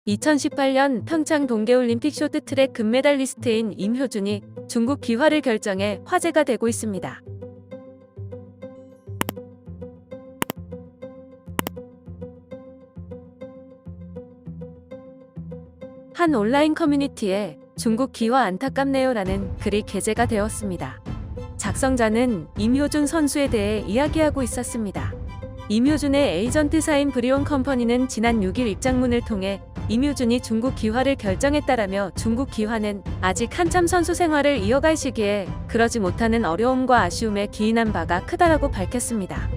2018년 평창 동계올림픽 쇼트트랙 금메달리스트인 임효준이 중국 귀화를 결정해 화제가 되고 있습니다. 한 온라인 커뮤니티에 중국 귀화 안타깝네요라는 글이 게재가 되었습니다. 작성자는 임효준 선수에 대해 이야기하고 있었습니다. 임효준의 에이전트사인 브리온 컴퍼니는 지난 6일 입장문을 통해 임효준이 중국 귀화를 결정했다라며 중국 귀화는 아직 한참 선수 생활을 이어갈 시기에 그러지 못하는 어려움과 아쉬움에 기인한 바가 크다라고 밝혔습니다.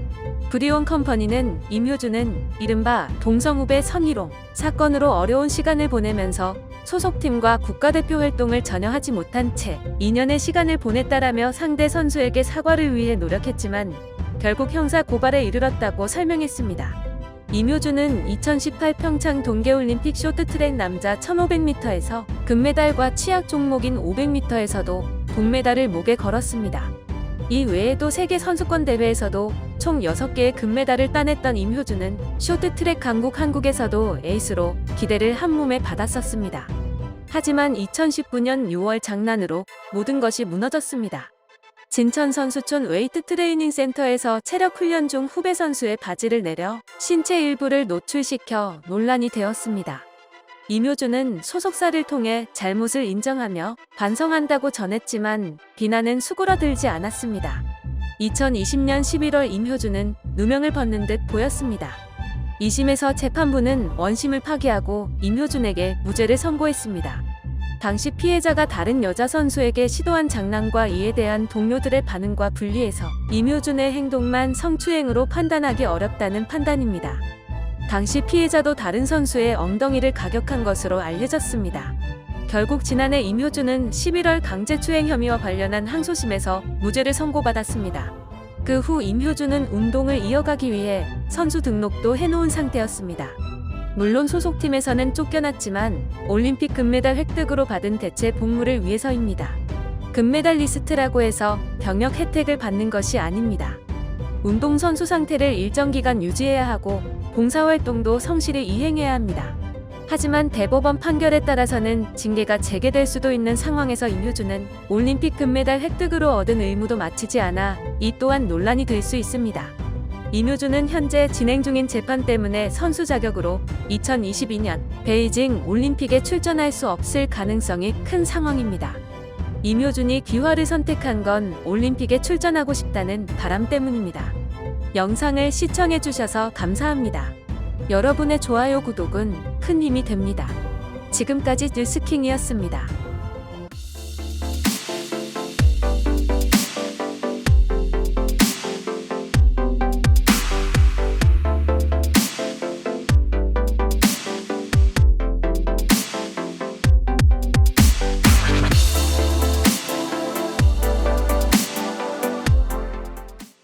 브리온 컴퍼니는 임효준은 이른바 동성후배 선희롱 사건으로 어려운 시간을 보내면서 소속팀과 국가대표 활동을 전혀 하지 못한 채 2년의 시간을 보냈다라며 상대 선수에게 사과를 위해 노력했지만 결국 형사 고발에 이르렀다고 설명했습니다. 임효준은 2018 평창 동계올림픽 쇼트트랙 남자 1500m에서 금메달과 취약 종목인 500m에서도 동메달을 목에 걸었습니다. 이 외에도 세계 선수권 대회에서도 총 6개의 금메달을 따냈던 임효준은 쇼트트랙 강국 한국에서도 에이스로 기대를 한몸에 받았었습니다. 하지만 2019년 6월 장난으로 모든 것이 무너졌습니다. 진천 선수촌 웨이트 트레이닝 센터에서 체력 훈련 중 후배 선수의 바지를 내려 신체 일부를 노출시켜 논란이 되었습니다. 임효준은 소속사를 통해 잘못을 인정하며 반성한다고 전했지만 비난은 수그러들지 않았습니다. 2020년 11월 임효준은 누명을 벗는 듯 보였습니다. 2심에서 재판부는 원심을 파기하고 임효준에게 무죄를 선고했습니다. 당시 피해자가 다른 여자 선수에게 시도한 장난과 이에 대한 동료들의 반응과 분리해서 임효준의 행동만 성추행으로 판단하기 어렵다는 판단입니다. 당시 피해자도 다른 선수의 엉덩이를 가격한 것으로 알려졌습니다. 결국 지난해 임효준은 11월 강제추행 혐의와 관련한 항소심에서 무죄를 선고받았습니다. 그 후 임효준은 운동을 이어가기 위해 선수 등록도 해놓은 상태였습니다. 물론 소속팀에서는 쫓겨났지만 올림픽 금메달 획득으로 받은 대체 복무를 위해서입니다. 금메달리스트라고 해서 병역 혜택을 받는 것이 아닙니다. 운동선수 상태를 일정 기간 유지해야 하고 봉사활동도 성실히 이행해야 합니다. 하지만 대법원 판결에 따라서는 징계가 재개될 수도 있는 상황에서 임효준은 올림픽 금메달 획득으로 얻은 의무도 마치지 않아 이 또한 논란이 될 수 있습니다. 임효준은 현재 진행 중인 재판 때문에 선수 자격으로 2022년 베이징 올림픽에 출전할 수 없을 가능성이 큰 상황입니다. 임효준이 귀화를 선택한 건 올림픽에 출전하고 싶다는 바람 때문입니다. 영상을 시청해주셔서 감사합니다. 여러분의 좋아요, 구독은 큰 힘이 됩니다. 지금까지 뉴스킹이었습니다.